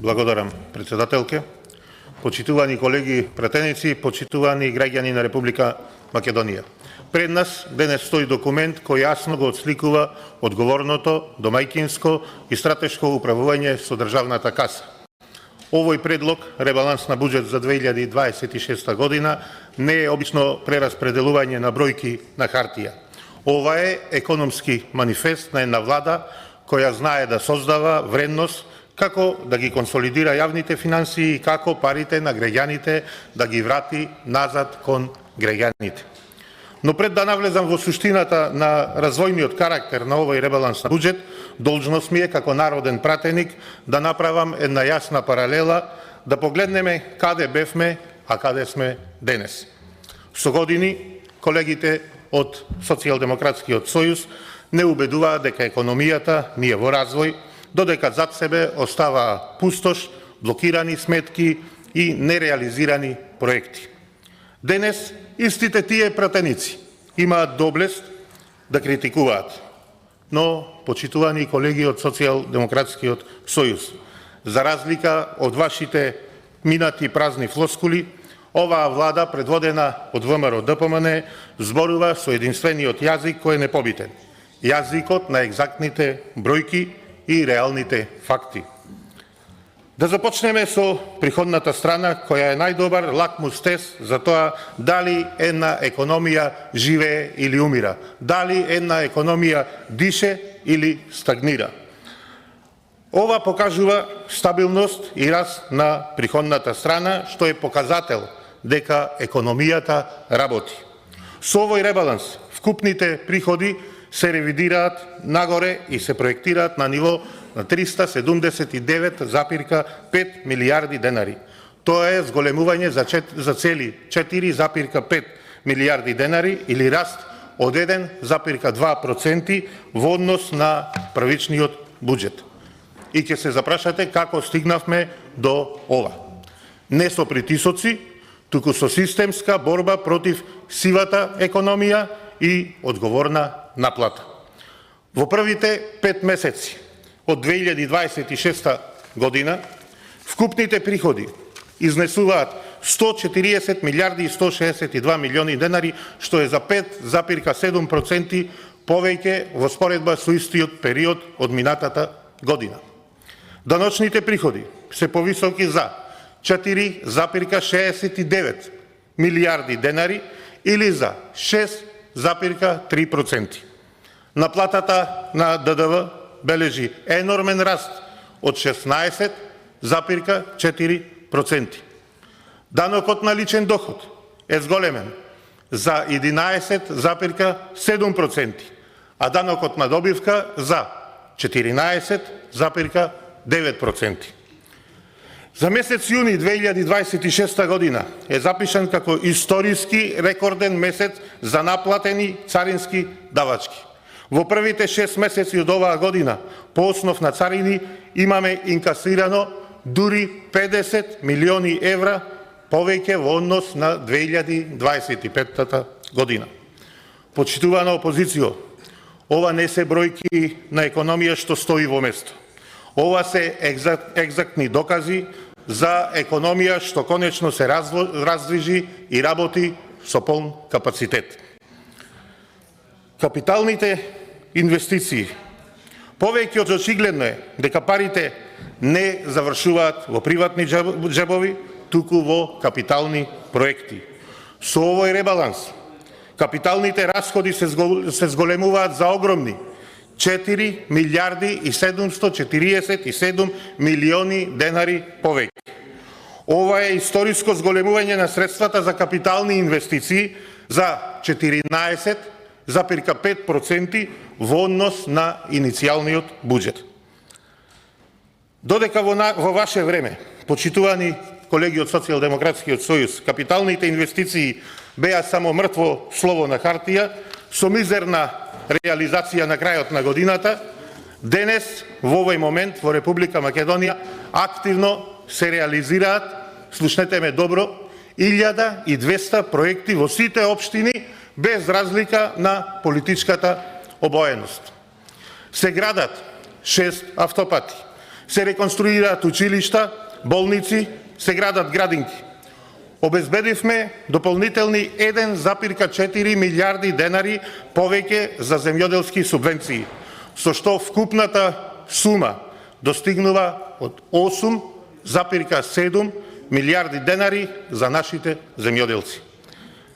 Благодарам, председателке. Почитувани колеги пратеници, почитувани граѓани на Република Македонија. Пред нас денес стои документ кој јасно го отсликува одговорното, домајкинско и стратешко управување со државната каса. Овој предлог, ребаланс на буџет за 2026 година, не е обично прераспределување на бројки на хартија. Ова е економски манифест на една влада која знае да создава вредност, како да ги консолидира јавните финансии и како парите на граѓаните да ги врати назад кон граѓаните. Но пред да навлезам во суштината на развојниот карактер на овој ребаланс на буџет, должност ми е како народен пратеник да направам една јасна паралела, да погледнеме каде бевме, а каде сме денес. Со години колегите од Социјалдемократскиот сојуз не убедуваат дека економијата ни е во развој, додека зад себе оставаа пустош, блокирани сметки и нереализирани проекти. Денес истите тие пратеници имаат доблест да критикуваат. Но, почитувани колеги од Социјалдемократскиот сојуз, за разлика од вашите минати празни флоскули, оваа влада, предводена од ВМРО-ДПМН, зборува со единствениот јазик кој е непобитен. Јазикот на екзактните бројки и реалните факти. Да започнеме со приходната страна, која е најдобар лакмус тест за тоа дали една економија живее или умира, дали една економија дише или стагнира. Ова покажува стабилност и раст на приходната страна, што е показател дека економијата работи. Со овој ребаланс вкупните приходи се ревидираат нагоре и се проектираат на ниво на 379,5 милиарди денари. Тоа е зголемување за цели 4,5 милиарди денари или раст од 1,2% во однос на првичниот буџет. И ќе се запрашате како стигнавме до ова. Не со притисоци, туку со системска борба против сивата економија и одговорна наплата. Во првите 5 месеци од 2026 година вкупните приходи изнесуваат 140 милиарди и 162 милиони денари, што е за 5,7% повеќе во споредба со истиот период од минатата година. Даночните приходи се повисоки за 4,69 милиарди денари или за 6,3%. Наплатата на ДДВ бележи енормен раст од 16,4%. Данокот на личен доход е зголемен за 11,7%, а данокот на добивка за 14,9%. За месец јуни 2026 година е запишан како историски рекорден месец за наплатени царински давачки. Во првите 6 месеци од оваа година, по основ на царини, имаме инкасирано дури 50 милиони евра повеќе во однос на 2025 година. Почитувана опозиција, ова не се бројки на економија што стои во место. Ова се екзактни докази за економија што конечно се раздвижи и работи со полн капацитет. Капиталните инвестиции. Повеќе од очигледно е дека парите не завршуваат во приватни џебови, туку во капитални проекти. Со овој ребаланс, капиталните расходи се зголемуваат за огромни 4 милиарди и 747 милиони денари повеќе. Ова е историско зголемување на средствата за капитални инвестиции за 14,5% во однос на иницијалниот буџет. Додека во ваше време, почитувани колеги од Социјалдемократскиот сојуз, капиталните инвестиции беа само мртво слово на хартија, со мизерна реализација на крајот на годината, денес, во овој момент, во Република Македонија, активно се реализираат, слушнете ме добро, 1200 проекти во сите општини, без разлика на политичката обоеност. Се градат 6 автопати, Се реконструираат училишта, болници, се градат градинки. Обезбедивме дополнителни 1,4 милиарди денари повеќе за земјоделски субвенции, со што вкупната сума достигнува од 8,7 милиарди денари за нашите земјоделци.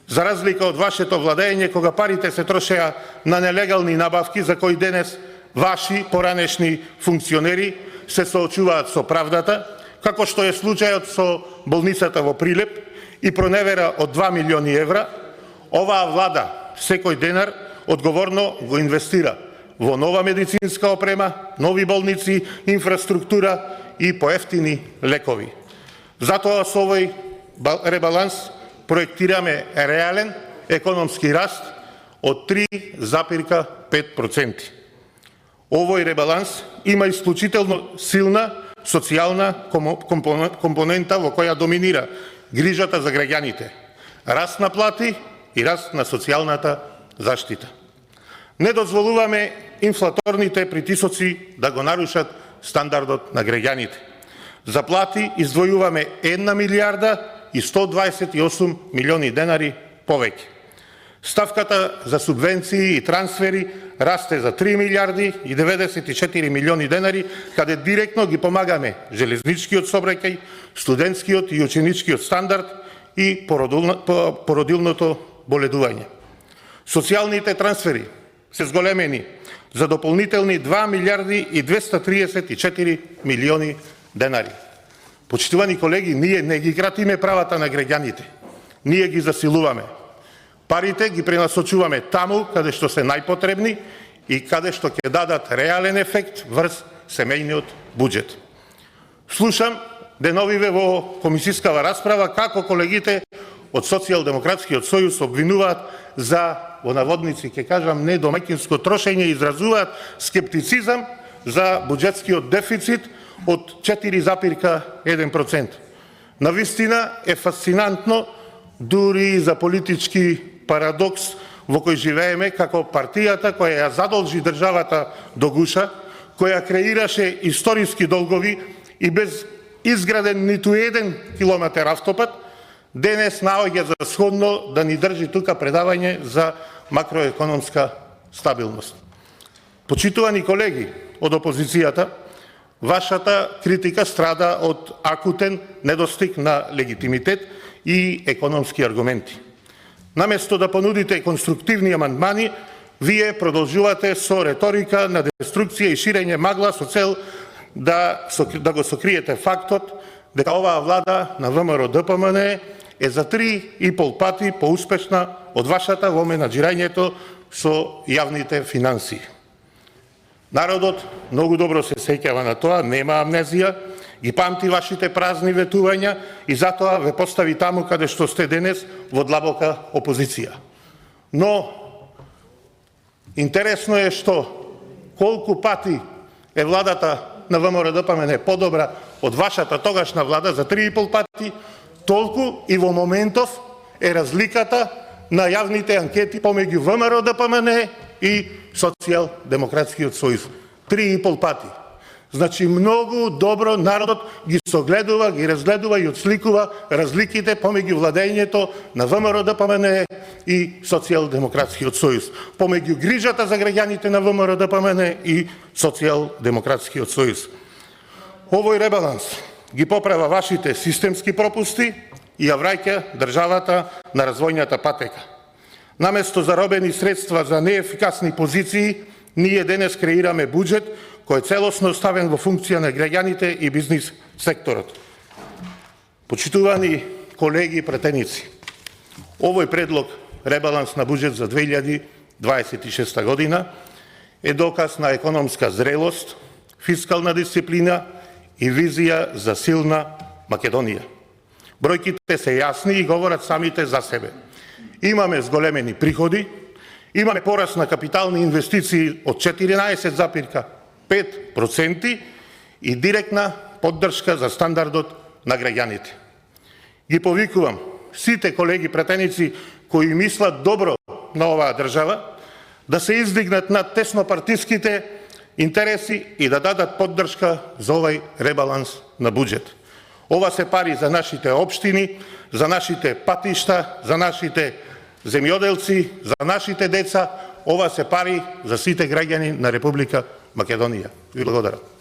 За разлика од вашето владење, кога парите се трошеа на нелегални набавки, за кои денес ваши поранешни функционери се соочуваат со правдата, како што е случајот со болницата во Прилеп и проневера од 2 милиони евра, оваа влада секој денар одговорно го инвестира во нова медицинска опрема, нови болници, инфраструктура и поевтини лекови. Затоа со овој ребаланс проектираме реален економски раст од 3,5%. Овој ребаланс има исклучително силна социјална компонента во која доминира грижата за граѓаните, раст на плати и раст на социјалната заштита. Не дозволуваме инфлаторните притисоци да го нарушат стандардот на граѓаните. За плати издвојуваме 1 милиарда и 128 милиони денари повеќе. Ставката за субвенции и трансфери расте за 3 милиарди и 94 милиони денари, каде директно ги помагаме железничкиот сообраќај, студентскиот и ученичкиот стандард и породилното боледување. Социјалните трансфери се зголемени за дополнителни 2 милиарди и 234 милиони денари. Почитувани колеги, ние не ги кратиме правата на граѓаните, ние ги засилуваме. Парите ги пренасочуваме таму каде што се најпотребни и каде што ќе дадат реален ефект врз семејниот буџет. Слушам деновиве во комисискава расправа како колегите од Социјалдемократскиот сојуз обвинуваат за, во наводници ќе кажам, недомаќинско трошење, изразуваат скептицизам за буџетскиот дефицит од 4,1%. Навистина е фасцинантно, дури за политички парадокс во кој живееме, како партијата која ја задолжи државата до гуша, која креираше историски долгови и без изграден ниту еден километар автопат, денес наоѓа за сходно да ни држи тука предавање за макроекономска стабилност. Почитувани колеги од опозицијата, вашата критика страда од акутен недостиг на легитимитет и економски аргументи. Наместо да понудите конструктивни амандмани, вие продолжувате со реторика на деструкција и ширење магла со цел да го сокриете фактот дека оваа влада на ВМРО-ДПМН е за 3,5 пати поуспешна од вашата во менаџирањето со јавните финансии. Народот многу добро се сеќава на тоа, нема амнезија, ги памти вашите празни ветувања и затоа ве постави таму каде што сте денес во длабока опозиција. Но интересно е што колку пати е владата на ВМРО-ДПМН подобра од вашата тогашна влада за 3,5 пати, толку и во моментов е разликата на јавните анкети помеѓу ВМРО-ДПМН и Социјалдемократскиот сојуз. 3,5 пати. Значи, многу добро народот ги согледува, ги разгледува и отсликува разликите помеѓу владењето на ВМРО-ДПМН и Социјалдемократскиот сојуз, помеѓу грижата за граѓаните на ВМРО-ДПМН и Социјалдемократскиот сојуз. Овој ребаланс ги поправа вашите системски пропусти и ја враќа државата на развојната патека. Наместо заробени средства за неефикасни позиции, ние денес креираме буџет кој е целосно ставен во функција на граѓаните и бизнис секторот. Почитувани колеги и пратеници, овој предлог ребаланс на буџет за 2026 година е доказ на економска зрелост, фискална дисциплина и визија за силна Македонија. Бројките се јасни и говорат самите за себе. Имаме зголемени приходи, имаме пораст на капитални инвестиции од 14,5% и директна поддршка за стандардот на граѓаните. Ги повикувам сите колеги пратеници кои мислат добро на оваа држава да се издигнат над теснопартиските интереси и да дадат поддршка за овај ребаланс на буџет. Ова се пари за нашите општини, за нашите патишта, за нашите земјоделци, за нашите деца. Ова се пари за сите граѓани на Република Македонија. Ви благодарам.